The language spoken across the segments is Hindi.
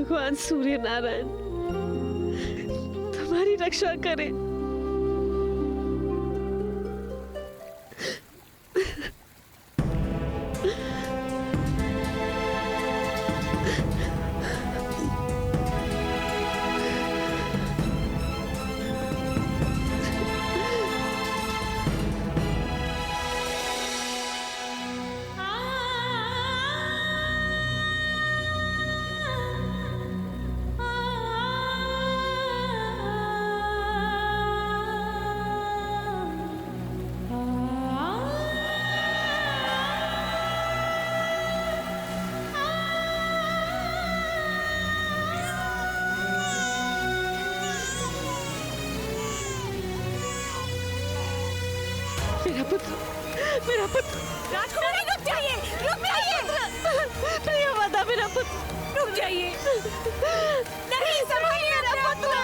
भगवान सूर्य नारायण तुम्हारी रक्षा करे। मेरा पुत्र राजकुमारी रुक जाइए, रुक जाइए। प्रियव्रता मेरा पुत्र रुक जाइए। नहीं, संभालिए मेरा पुत्र।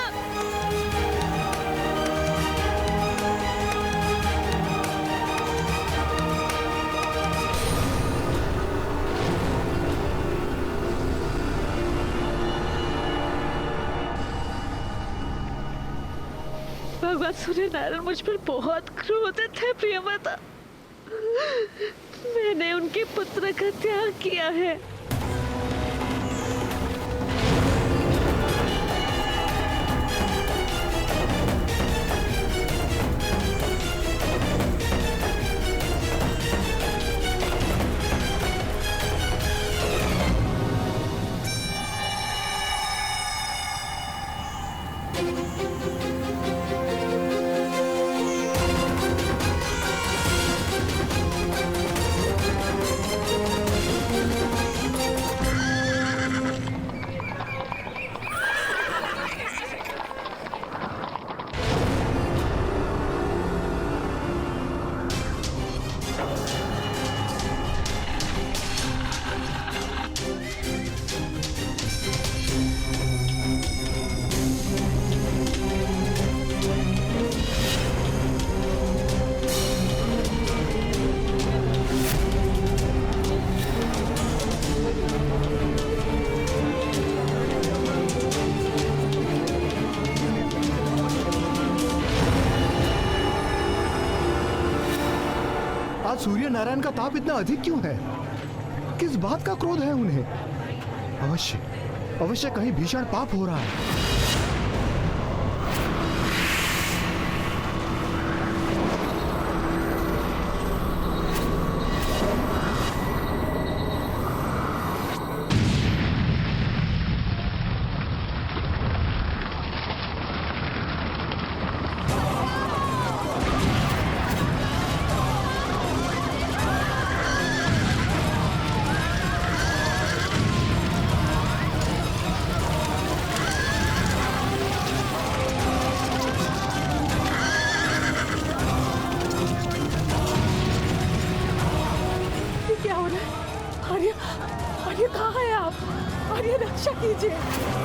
भगवान सूर्य नारायण मुझ पर बहुत क्रोधित है प्रियव्रता। मैंने उनके पुत्र का त्याग किया है। आज सूर्य नारायण का ताप इतना अधिक क्यों है? किस बात का क्रोध है उन्हें? अवश्य अवश्य कहीं भीषण पाप हो रहा है। आर्य कहाँ है आप? आर्य रक्षा कीजिए।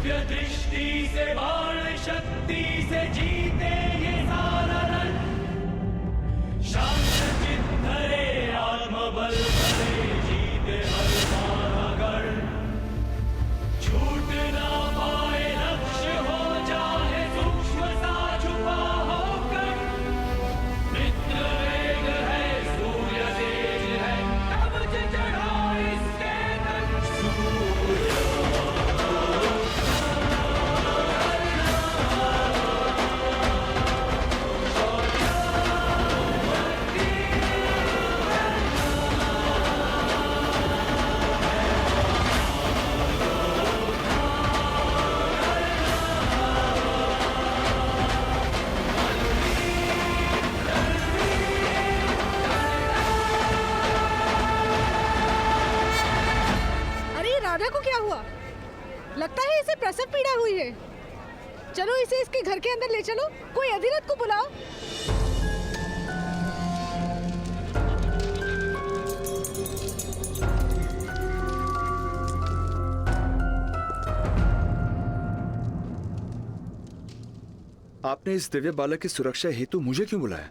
दिव्य दृष्टि से बाण शक्ति से जीते ये सारा रण। शांत चित्त धरे आत्मबल भरे जीते हर मारागढ़। छूट ना पाए लक्ष्य हो जाए सूक्ष्म सा छुपा होकर। मित्र वेग है सूर्य तेज है कवच चढ़ा इसके तक। सूर्य अरे राधा को क्या हुआ? लगता है इसे प्रसव पीड़ा हुई है। चलो इसे इसके घर के अंदर ले चलो। कोई अधिरथ को बुलाओ। आपने इस दिव्य बालक की सुरक्षा हेतु मुझे क्यों बुलाया?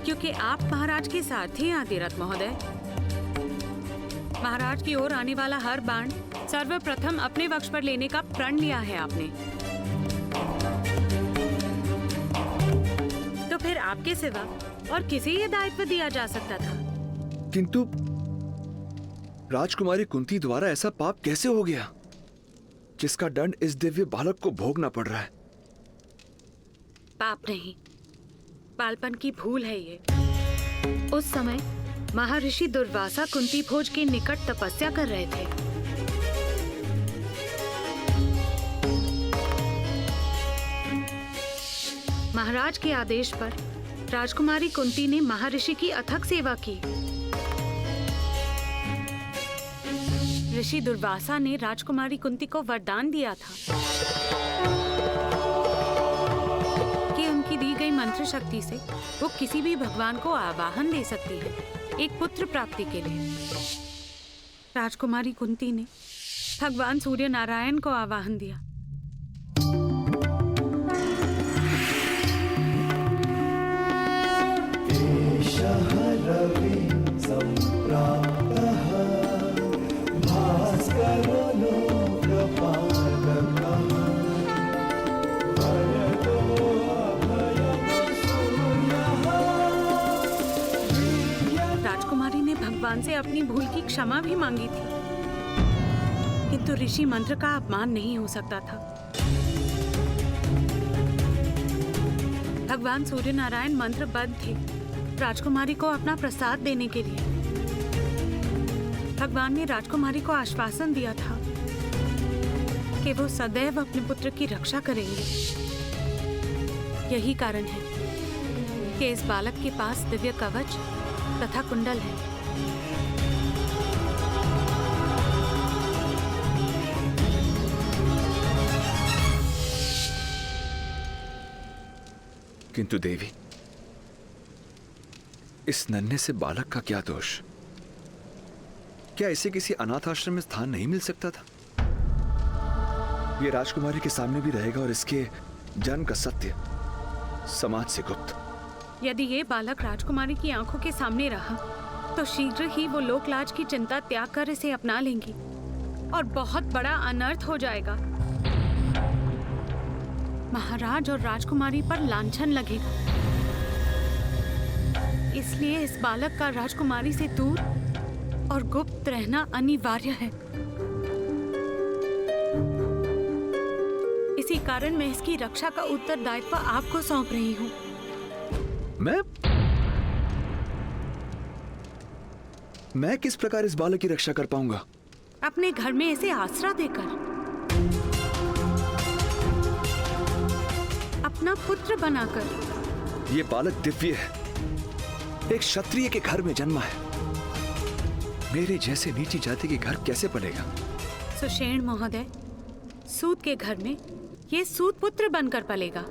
क्योंकि आप महाराज के साथ ही अधिरथ महोदय। महाराज की ओर आने वाला हर बाण सर्वप्रथम अपने वक्ष पर लेने का प्रण लिया है आपने। तो फिर आपके सिवा और किसे ये दायित्व दिया जा सकता था? किंतु राजकुमारी कुंती द्वारा ऐसा पाप कैसे हो गया जिसका दंड इस दिव्य बालक को भोगना पड़ रहा है? पाप नहीं, बालपन की भूल है ये। उस समय महर्षि दुर्वासा कुंती भोज के निकट तपस्या कर रहे थे। महाराज के आदेश पर राजकुमारी कुंती ने महर्षि की अथक सेवा की। ऋषि दुर्वासा ने राजकुमारी कुंती को वरदान दिया था कि उनकी दी गई मंत्र शक्ति से वो किसी भी भगवान को आवाहन दे सकती है एक पुत्र प्राप्ति के लिए। राजकुमारी कुंती ने भगवान सूर्य नारायण को आवाहन दिया। राजकुमारी ने भगवान से अपनी भूल की क्षमा भी मांगी थी, किंतु ऋषि मंत्र का अपमान नहीं हो सकता था। भगवान सूर्य नारायण मंत्रबद्ध थे राजकुमारी को अपना प्रसाद देने के लिए। भगवान ने राजकुमारी को आश्वासन दिया था कि वो सदैव अपने पुत्र की रक्षा करेंगे। यही कारण है कि इस बालक के पास दिव्य कवच तथा कुंडल है। किंतु देवी, इस नन्हे से बालक का क्या दोष? क्या इसे किसी अनाथ आश्रम में स्थान नहीं मिल सकता था? ये राजकुमारी के सामने भी रहेगा और इसके जन्म का सत्य समाज से गुप्त। यदि ये बालक राजकुमारी की आंखों के सामने रहा तो शीघ्र ही वो लोकलाज की चिंता त्याग कर इसे अपना लेंगी और बहुत बड़ा अनर्थ हो जाएगा। महाराज और राजकुमारी पर लांछन लगेगा। इसलिए इस बालक का राजकुमारी से दूर और गुप्त रहना अनिवार्य है। इसी कारण मैं इसकी रक्षा का उत्तरदायित्व आपको सौंप रही हूँ। मैं किस प्रकार इस बालक की रक्षा कर पाऊंगा? अपने घर में इसे आसरा देकर, अपना पुत्र बनाकर। ये बालक दिव्य है, एक क्षत्रिय के घर में जन्मा है। मेरे जैसे नीची जाति के घर कैसे पलेगा? सुषेण महोदय, सूत के घर में ये सूत पुत्र बनकर पलेगा।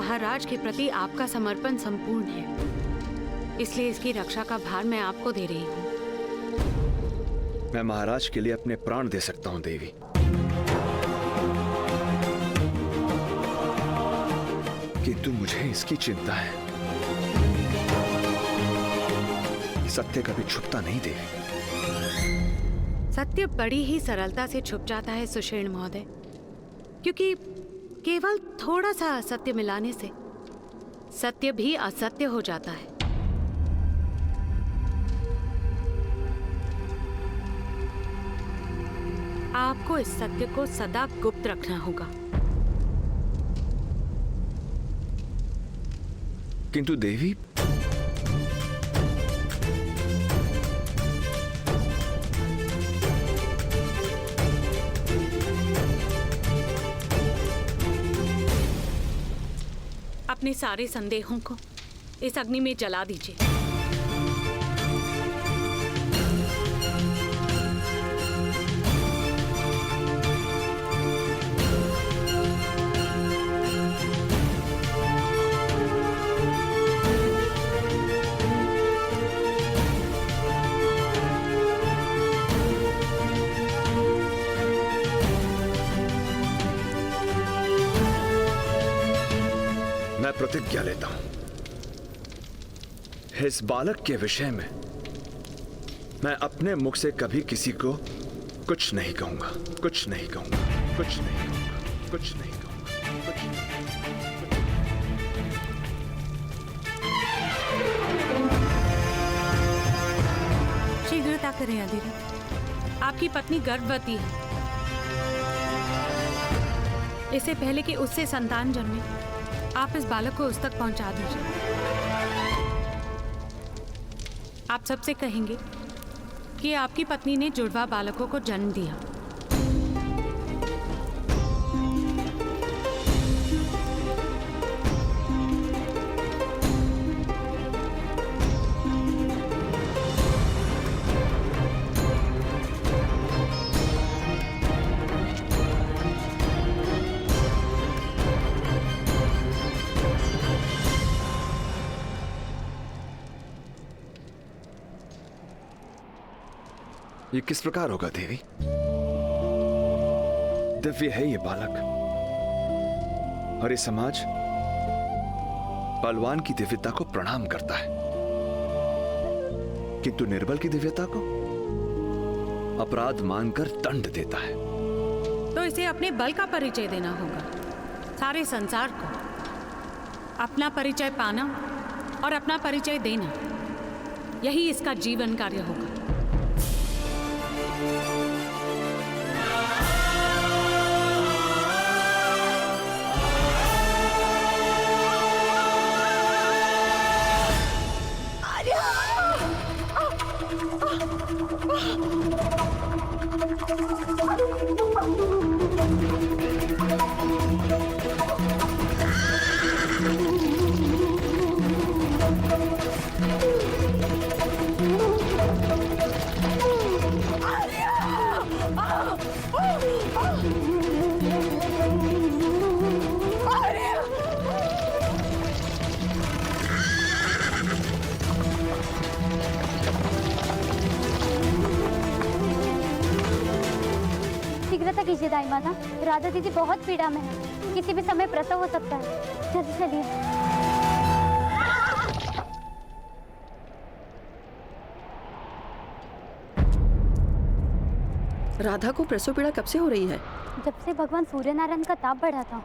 महाराज के प्रति आपका समर्पण संपूर्ण है, इसलिए इसकी रक्षा का भार मैं आपको दे रही हूँ। मैं महाराज के लिए अपने प्राण दे सकता हूं देवी, किंतु मुझे इसकी चिंता है। सत्य कभी छुपता नहीं देवी। सत्य बड़ी ही सरलता से छुप जाता है सुषेण महोदय, क्योंकि केवल थोड़ा सा असत्य मिलाने से सत्य भी असत्य हो जाता है। आपको इस सत्य को सदा गुप्त रखना होगा। किंतु देवी, अपने सारे संदेहों को इस अग्नि में जला दीजिए। मैं प्रतिज्ञा लेता हूं, इस बालक के विषय में मैं अपने मुख से कभी किसी को कुछ नहीं कहूंगा, कुछ नहीं कहूंगा, कुछ नहीं कहूंगा, कुछ नहीं कहूंगा, कुछ नहीं। शीघ्रता करें अधिरथ, आपकी पत्नी गर्भवती है। इससे पहले कि उससे संतान जन्मे, आप इस बालक को उस तक पहुंचा दीजिए। आप सबसे कहेंगे कि आपकी पत्नी ने जुड़वा बालकों को जन्म दिया। ये किस प्रकार होगा देवी? दिव्य है ये बालक, और ये समाज बलवान की दिव्यता को प्रणाम करता है, किंतु निर्बल की दिव्यता को अपराध मानकर दंड देता है। तो इसे अपने बल का परिचय देना होगा। सारे संसार को अपना परिचय पाना और अपना परिचय देना, यही इसका जीवन कार्य होगा। शीघ्रता कीजिए दाई माता, राधा दीदी बहुत पीड़ा में है, किसी भी समय प्रसव हो सकता है। जल्दी चलिए। राधा को प्रसव पीड़ा कब से हो रही है? जब से भगवान सूर्य नारायण का ताप बढ़ा था।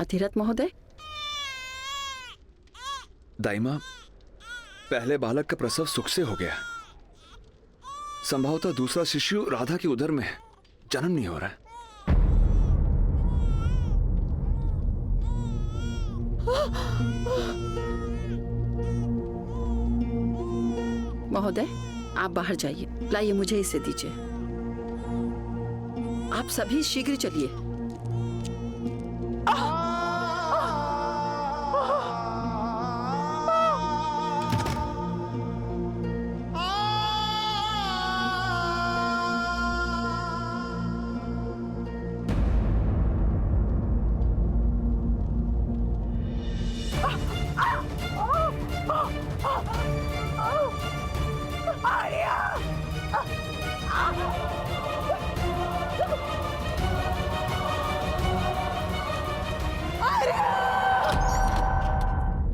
अधिरथ महोदय, दाइमा, पहले बालक का प्रसव सुख से हो गया। संभवतः दूसरा शिशु राधा की उदर में है। जन्म नहीं हो रहा है। महोदय आप बाहर जाइए। लाइए, मुझे इसे दीजिए। आप सभी शीघ्र चलिए।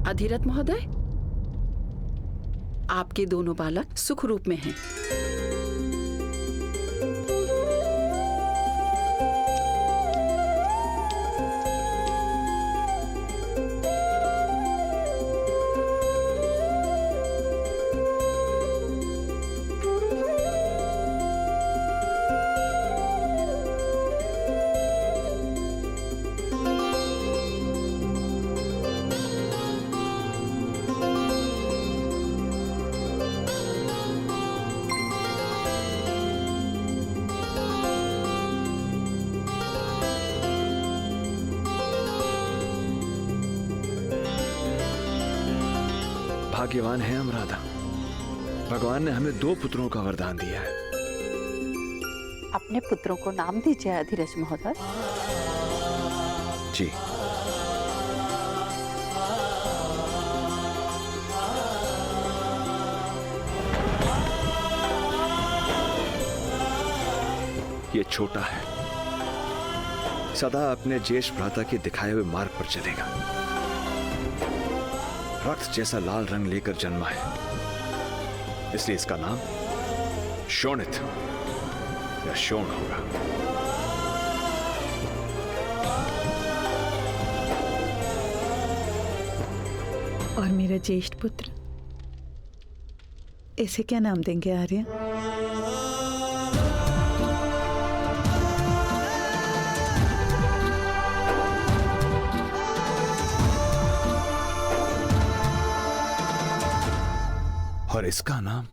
अधिरथ महोदय, आपके दोनों बालक सुख रूप में हैं। भाग्यवान है हम राधा। भगवान ने हमें 2 पुत्रों का वरदान दिया है। अपने पुत्रों को नाम दीजिए अधिरथ महोदय। जी। ये छोटा है, सदा अपने ज्येष्ठ भ्राता के दिखाए हुए मार्ग पर चलेगा। रक्त जैसा लाल रंग लेकर जन्मा है, इसलिए इसका नाम शोणित या शोण होगा। और मेरा ज्येष्ठ पुत्र, इसे क्या नाम देंगे आर्य? और इसका नाम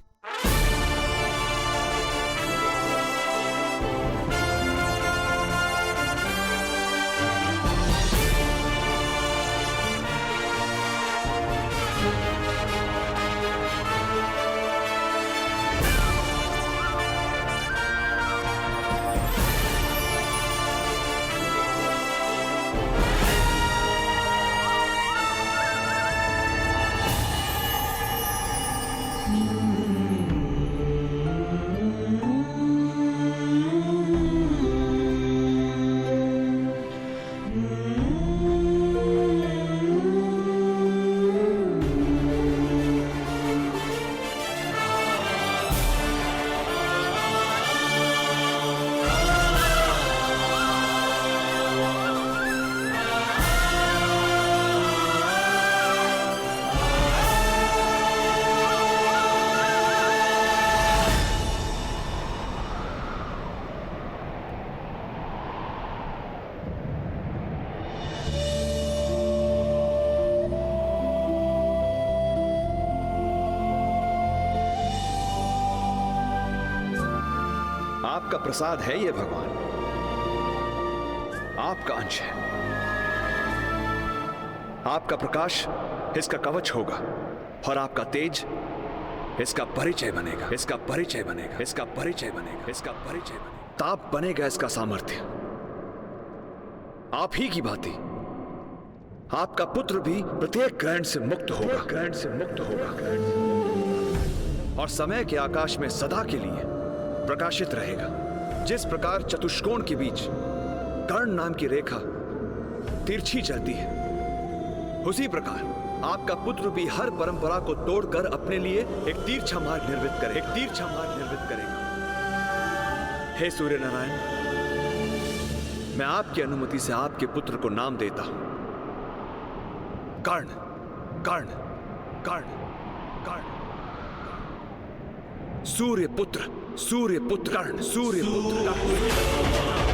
आपका प्रसाद है। ये भगवान आपका अंश है। आपका प्रकाश इसका कवच होगा और आपका तेज इसका परिचय बनेगा। इसका परिचय बनेगा। इसका परिचय बनेगा। इसका परिचय बनेगा। ताप बनेगा इसका सामर्थ्य। आप ही की भांति आपका पुत्र भी प्रत्येक ग्रहण से मुक्त होगा। ग्रहण से मुक्त होगा और समय के आकाश में सदा के लिए प्रकाशित रहेगा। जिस प्रकार चतुष्कोण के बीच कर्ण नाम की रेखा तिरछी चलती है, उसी प्रकार आपका पुत्र भी हर परंपरा को तोड़कर अपने लिए एक तिरछा मार्ग निर्मित करे। एक तिरछा मार्ग निर्मित करेगा। हे सूर्य नारायण, मैं आपकी अनुमति से आपके पुत्र को नाम देता हूं कर्ण कर्ण कर्ण कर्ण सूर्य पुत्र कर्ण सूर्य पुत्र कर्ण